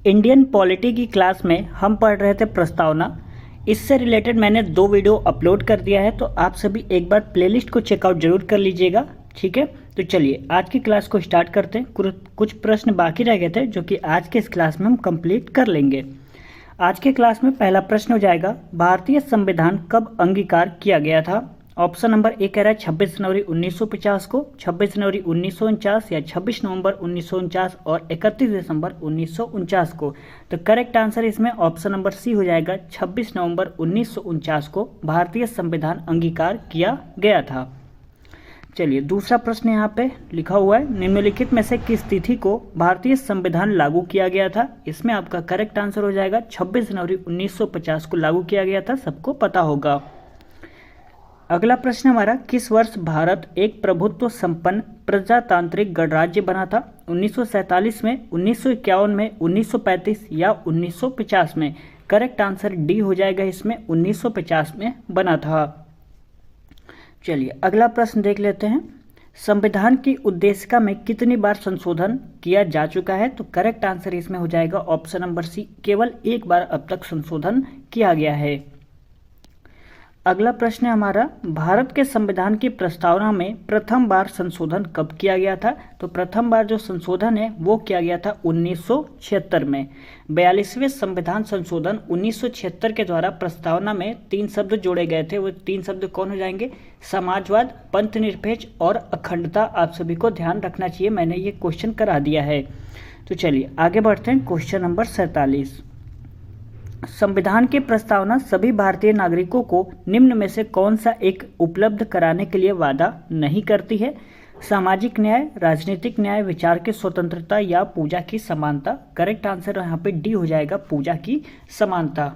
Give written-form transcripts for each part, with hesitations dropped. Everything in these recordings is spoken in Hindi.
इंडियन पॉलिटी की क्लास में हम पढ़ रहे थे प्रस्तावना। इससे रिलेटेड मैंने 2 वीडियो अपलोड कर दिया है, तो आप सभी एक बार प्लेलिस्ट को चेकआउट जरूर कर लीजिएगा। ठीक है, तो चलिए आज की क्लास को स्टार्ट करते हैं। कुछ प्रश्न बाकी रह गए थे जो कि आज के इस क्लास में हम कंप्लीट कर लेंगे। आज के क्लास में पहला प्रश्न हो जाएगा, भारतीय संविधान कब अंगीकार किया गया था। ऑप्शन नंबर ए कह रहा है 26 जनवरी 1950 को, 26 जनवरी 1949 या 26 नवंबर 1949 और 31 दिसंबर 1949 को। तो करेक्ट आंसर इसमें ऑप्शन नंबर सी हो जाएगा, 26 नवंबर 1949 को भारतीय संविधान अंगीकार किया गया था। चलिए दूसरा प्रश्न यहाँ पे लिखा हुआ है, निम्नलिखित में से किस तिथि को भारतीय संविधान लागू किया गया था। इसमें आपका करेक्ट आंसर हो जाएगा 26 जनवरी 1950 को लागू किया गया था, सबको पता होगा। अगला प्रश्न हमारा, किस वर्ष भारत एक प्रभुत्व संपन्न प्रजातांत्रिक गणराज्य बना था। 1947 में, 1951 में, 1935 या 1950 में। करेक्ट आंसर डी हो जाएगा, इसमें 1950 में बना था। चलिए अगला प्रश्न देख लेते हैं, संविधान की उद्देशिका में कितनी बार संशोधन किया जा चुका है। तो करेक्ट आंसर इसमें हो जाएगा ऑप्शन नंबर सी, केवल एक बार अब तक संशोधन किया गया है। अगला प्रश्न है हमारा, भारत के संविधान की प्रस्तावना में प्रथम बार संशोधन कब किया गया था। तो प्रथम बार जो संशोधन है वो किया गया था 1976 में। 42वें संविधान संशोधन 1976 के द्वारा प्रस्तावना में 3 शब्द जोड़े गए थे। वो 3 शब्द कौन हो जाएंगे, समाजवाद, पंथनिरपेक्ष और अखंडता। आप सभी को ध्यान रखना चाहिए, मैंने ये क्वेश्चन करा दिया है। तो चलिए आगे बढ़ते हैं, क्वेश्चन नंबर 47, संविधान की प्रस्तावना सभी भारतीय नागरिकों को निम्न में से कौन सा एक उपलब्ध कराने के लिए वादा नहीं करती है। सामाजिक न्याय, राजनीतिक न्याय, विचार की स्वतंत्रता या पूजा की समानता। करेक्ट आंसर यहाँ पे डी हो जाएगा, पूजा की समानता।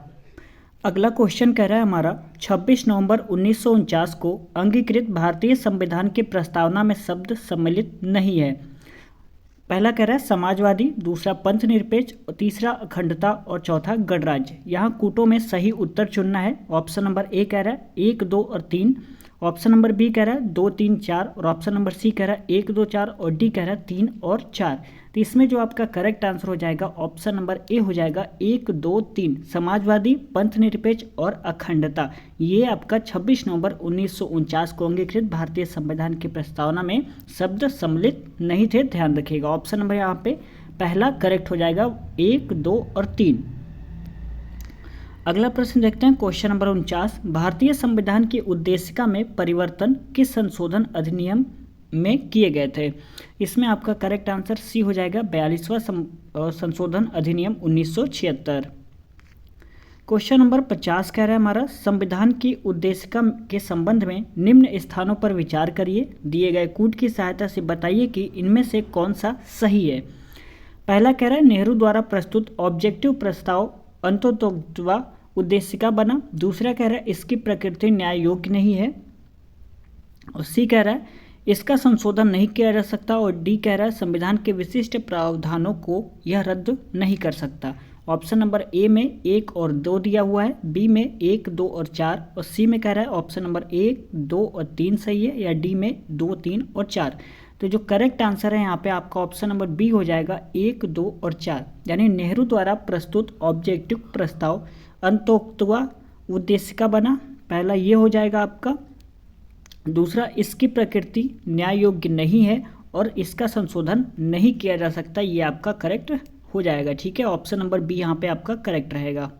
अगला क्वेश्चन कह रहा है हमारा, 26 नवंबर 1949 को अंगीकृत भारतीय संविधान की प्रस्तावना में शब्द सम्मिलित नहीं है। पहला कह रहा है समाजवादी, दूसरा पंथनिरपेक्ष, तीसरा अखंडता और चौथा गणराज्य। यहाँ कूटों में सही उत्तर चुनना है। ऑप्शन नंबर ए कह रहा है 1, 2 और 3, ऑप्शन नंबर बी कह रहा है 2, 3, 4 और ऑप्शन नंबर सी कह रहा है 1, 2, 4 और डी कह रहा है 3 और 4। तो इसमें जो आपका करेक्ट आंसर हो जाएगा ऑप्शन नंबर ए हो जाएगा 1, 2, 3, समाजवादी, पंथनिरपेक्ष और अखंडता। ये आपका 26 नवंबर 1949 को अंगीकृत भारतीय संविधान की प्रस्तावना में शब्द सम्मिलित नहीं थे, ध्यान रखिएगा। ऑप्शन नंबर यहाँ पे पहला करेक्ट हो जाएगा, 1, 2 और 3। अगला प्रश्न देखते हैं, क्वेश्चन नंबर 49, भारतीय संविधान की उद्देशिका में परिवर्तन किस संशोधन अधिनियम में किए गए थे। इसमें आपका करेक्ट आंसर सी हो जाएगा, 42वां संशोधन अधिनियम 1976। क्वेश्चन नंबर 50 कह रहा है हमारा, संविधान की उद्देशिका के संबंध में निम्न स्थानों पर विचार करिए, दिए गए कूट की सहायता से बताइए कि इनमें से कौन सा सही है। पहला कह रहा है नेहरू द्वारा प्रस्तुत ऑब्जेक्टिव प्रस्ताव अंततोगत्वा उद्देशिका बना। दूसरा कह रहा है इसकी प्रकृति न्याय योग्य नहीं है, और सी कह रहा है इसका संशोधन नहीं किया जा सकता, और डी कह रहा है संविधान के विशिष्ट प्रावधानों को यह रद्द नहीं कर सकता। ऑप्शन नंबर ए में 1 और 2 दिया हुआ है, बी में 1, 2 और 4 और सी में कह रहा है ऑप्शन नंबर 1, 2 और 3 सही है, या डी में 2, 3 और 4। तो जो करेक्ट आंसर है यहाँ पे आपका ऑप्शन नंबर बी हो जाएगा, 1, 2 और 4, यानी नेहरू द्वारा प्रस्तुत ऑब्जेक्टिव प्रस्ताव अंतोक्तवा उद्देशिका बना। पहला ये हो जाएगा आपका। दूसरा, इसकी प्रकृति न्याय योग्य नहीं है और इसका संशोधन नहीं किया जा सकता, ये आपका करेक्ट हो जाएगा। ठीक है, ऑप्शन नंबर बी यहाँ पे आपका करेक्ट रहेगा।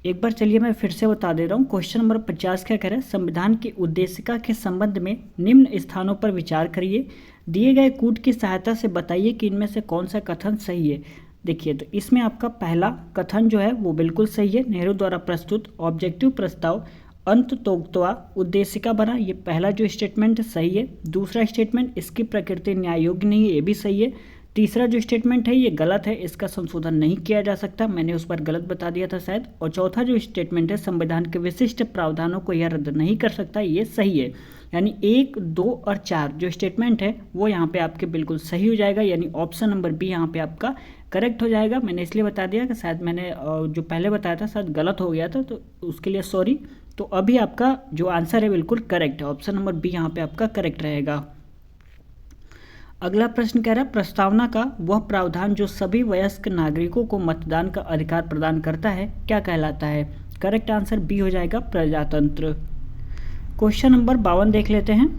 एक बार चलिए मैं फिर से बता दे रहा हूँ, क्वेश्चन नंबर 50 क्या कह रहा है, संविधान की उद्देशिका के संबंध में निम्न स्थानों पर विचार करिए, दिए गए कूट की सहायता से बताइए कि इनमें से कौन सा कथन सही है। देखिए, तो इसमें आपका पहला कथन जो है वो बिल्कुल सही है, नेहरू द्वारा प्रस्तुत ऑब्जेक्टिव प्रस्ताव अंततोगत्वा उद्देशिका बना, ये पहला जो स्टेटमेंट सही है। दूसरा स्टेटमेंट इसकी प्रकृति न्याय योग्य नहीं है, ये भी सही है। तीसरा जो स्टेटमेंट है ये गलत है, इसका संशोधन नहीं किया जा सकता, मैंने उस पर गलत बता दिया था शायद। और चौथा जो स्टेटमेंट है संविधान के विशिष्ट प्रावधानों को यह रद्द नहीं कर सकता, ये सही है। यानी 1, 2 और 4 जो स्टेटमेंट है वो यहाँ पे आपके बिल्कुल सही हो जाएगा, यानी ऑप्शन नंबर बी यहाँ पे आपका करेक्ट हो जाएगा। मैंने इसलिए बता दिया कि शायद मैंने जो पहले बताया था शायद गलत हो गया था, तो उसके लिए सॉरी। तो अभी आपका जो आंसर है बिल्कुल करेक्ट है, ऑप्शन नंबर बी यहाँ पे आपका करेक्ट रहेगा। अगला प्रश्न कह रहा है प्रस्तावना का वह प्रावधान जो सभी वयस्क नागरिकों को मतदान का अधिकार प्रदान करता है क्या कहलाता है? करेक्ट आंसर बी हो जाएगा प्रजातंत्र। क्वेश्चन नंबर 52 देख लेते हैं।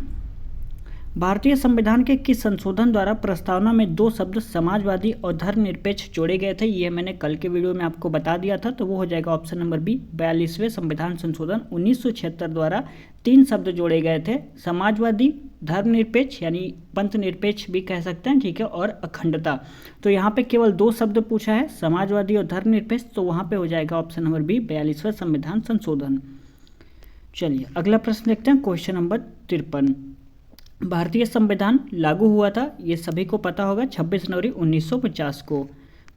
भारतीय संविधान के किस संशोधन द्वारा प्रस्तावना में दो शब्द समाजवादी और धर्मनिरपेक्ष जोड़े गए थे? ये मैंने कल के वीडियो में आपको बता दिया था, तो वो हो जाएगा ऑप्शन नंबर बी 42वें संविधान संशोधन 1976 द्वारा 3 शब्द जोड़े गए थे, समाजवादी, धर्मनिरपेक्ष यानी पंथ निरपेक्ष भी कह सकते हैं, ठीक है, और अखंडता। तो यहाँ पे केवल 2 शब्द पूछा है, समाजवादी और धर्मनिरपेक्ष, तो वहाँ पे हो जाएगा ऑप्शन नंबर बी 42वां संविधान संशोधन। चलिए अगला प्रश्न देखते हैं, क्वेश्चन नंबर 53। भारतीय संविधान लागू हुआ था, ये सभी को पता होगा, 26 जनवरी 1950 को।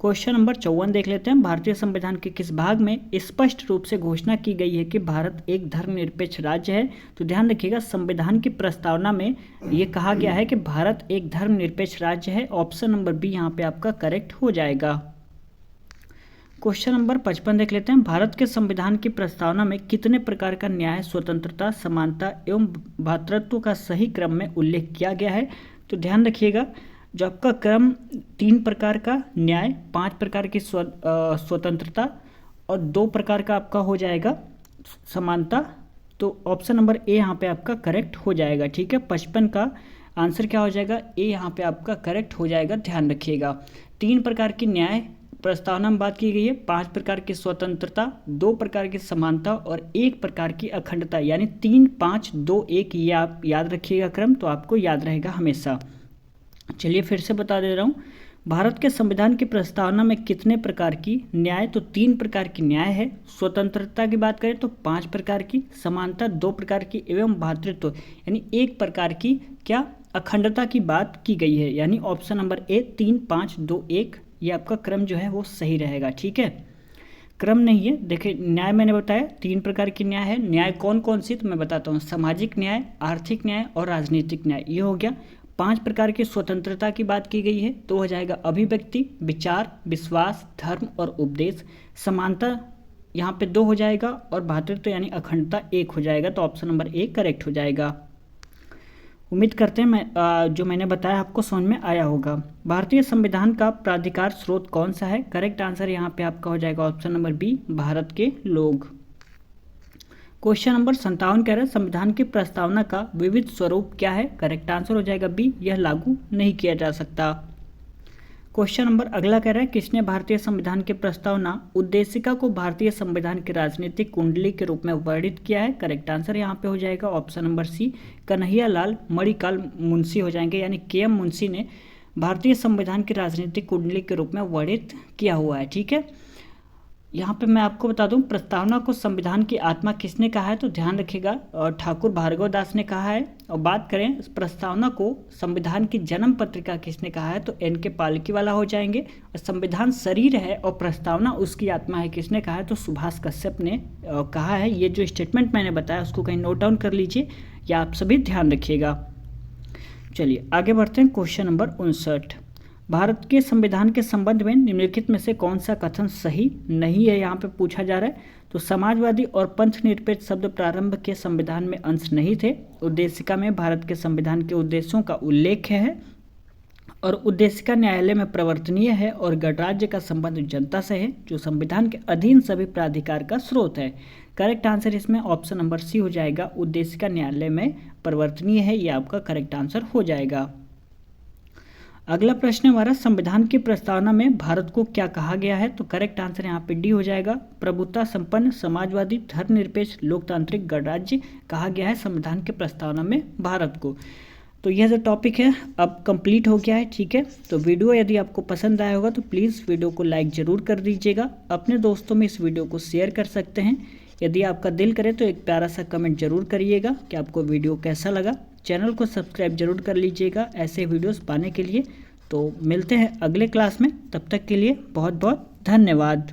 क्वेश्चन नंबर 54 देख लेते हैं। भारतीय संविधान के किस भाग में स्पष्ट रूप से घोषणा की गई है कि भारत एक धर्मनिरपेक्ष राज्य है? तो ध्यान रखिएगा, संविधान की प्रस्तावना में ये कहा गया है कि भारत एक धर्मनिरपेक्ष राज्य है। ऑप्शन नंबर बी यहाँ पे आपका करेक्ट हो जाएगा। क्वेश्चन नंबर 55 देख लेते हैं। भारत के संविधान की प्रस्तावना में कितने प्रकार का न्याय, स्वतंत्रता, समानता एवं भ्रातृत्व का सही क्रम में उल्लेख किया गया है? तो ध्यान रखिएगा, जो आपका क्रम 3 प्रकार का न्याय, 5 प्रकार की स्वतंत्रता और 2 प्रकार का आपका हो जाएगा समानता। तो ऑप्शन नंबर ए यहाँ पे आपका करेक्ट हो जाएगा, ठीक है। 55 का आंसर क्या हो जाएगा? ए यहाँ पे आपका करेक्ट हो जाएगा। ध्यान रखिएगा, 3 प्रकार की न्याय प्रस्तावना में बात की गई है, 5 प्रकार की स्वतंत्रता, 2 प्रकार की समानता और 1 प्रकार की अखंडता, यानी 3, 5, 2, 1, ये आप याद रखिएगा क्रम, तो आपको याद रहेगा हमेशा। चलिए फिर से बता दे रहा हूँ, भारत के संविधान की प्रस्तावना में कितने प्रकार की न्याय? तो 3 प्रकार की न्याय है। स्वतंत्रता की बात करें तो 5 प्रकार की, समानता 2 प्रकार की एवं भ्रातृत्व यानी 1 प्रकार की क्या अखंडता की बात की गई है, यानी ऑप्शन नंबर ए 3, 5, 2, 1 ये आपका क्रम जो है वो सही रहेगा, ठीक है। क्रम नहीं है, देखिए न्याय मैंने बताया 3 प्रकार की न्याय है। न्याय कौन कौन सी? तो मैं बताता हूँ, सामाजिक न्याय, आर्थिक न्याय और राजनीतिक न्याय, ये हो गया। 5 प्रकार की स्वतंत्रता की बात की गई है, तो हो जाएगा अभिव्यक्ति, विचार, विश्वास, धर्म और उपदेश। समानता यहाँ पे 2 हो जाएगा और भ्रातृत्व यानी अखंडता 1 हो जाएगा, तो ऑप्शन नंबर ए करेक्ट हो जाएगा। उम्मीद करते हैं जो मैंने बताया आपको समझ में आया होगा। भारतीय संविधान का प्राधिकार स्रोत कौन सा है? करेक्ट आंसर यहाँ पे आपका हो जाएगा ऑप्शन नंबर बी भारत के लोग। क्वेश्चन नंबर 57 कह रहा है संविधान की प्रस्तावना का विविध स्वरूप क्या है? करेक्ट आंसर हो जाएगा बी, यह लागू नहीं किया जा सकता। क्वेश्चन नंबर अगला कह रहा है किसने भारतीय संविधान की प्रस्तावना उद्देशिका को भारतीय संविधान की राजनीतिक कुंडली के रूप में वर्णित किया है? करेक्ट आंसर यहाँ पे हो जाएगा option number C Kanhaiyalal Manikal Munshi हो जाएंगे, यानी के.एम. मुंशी ने भारतीय संविधान की राजनीतिक कुंडली के रूप में वर्णित किया हुआ है, ठीक है। यहाँ पे मैं आपको बता दूं प्रस्तावना को संविधान की आत्मा किसने कहा है? तो ध्यान रखिएगा ठाकुर भार्गव दास ने कहा है। और बात करें प्रस्तावना को संविधान की जन्म पत्रिका किसने कहा है? तो एन.के. पालकीवाला हो जाएंगे। और संविधान शरीर है और प्रस्तावना उसकी आत्मा है किसने कहा है? तो सुभाष कश्यप ने कहा है। ये जो स्टेटमेंट मैंने बताया उसको कहीं नोट डाउन कर लीजिए या आप सभी ध्यान रखिएगा। चलिए आगे बढ़ते हैं। क्वेश्चन नंबर 59 भारत के संविधान के संबंध में निम्नलिखित में से कौन सा कथन सही नहीं है? यहाँ पे पूछा जा रहा है। तो समाजवादी और पंथ निरपेक्ष शब्द प्रारंभ के संविधान में अंश नहीं थे। उद्देशिका में भारत के संविधान के उद्देश्यों का उल्लेख है और उद्देशिका न्यायालय में प्रवर्तनीय है और गणराज्य का संबंध जनता से है जो संविधान के अधीन सभी प्राधिकार का स्रोत है। करेक्ट आंसर इसमें ऑप्शन नंबर सी हो जाएगा, उद्देशिका न्यायालय में प्रवर्तनीय है, ये आपका करेक्ट आंसर हो जाएगा। अगला प्रश्न हमारा संविधान की प्रस्तावना में भारत को क्या कहा गया है? तो करेक्ट आंसर यहाँ पे डी हो जाएगा, प्रभुता संपन्न समाजवादी धर्मनिरपेक्ष लोकतांत्रिक गणराज्य कहा गया है संविधान की प्रस्तावना में भारत को। तो यह जो टॉपिक है अब कंप्लीट हो गया है, ठीक है। तो वीडियो यदि आपको पसंद आया होगा तो प्लीज़ वीडियो को लाइक ज़रूर कर दीजिएगा। अपने दोस्तों में इस वीडियो को शेयर कर सकते हैं। यदि आपका दिल करे तो एक प्यारा सा कमेंट जरूर करिएगा कि आपको वीडियो कैसा लगा। चैनल को सब्सक्राइब जरूर कर लीजिएगा ऐसे वीडियोस पाने के लिए। तो मिलते हैं अगले क्लास में, तब तक के लिए बहुत बहुत धन्यवाद।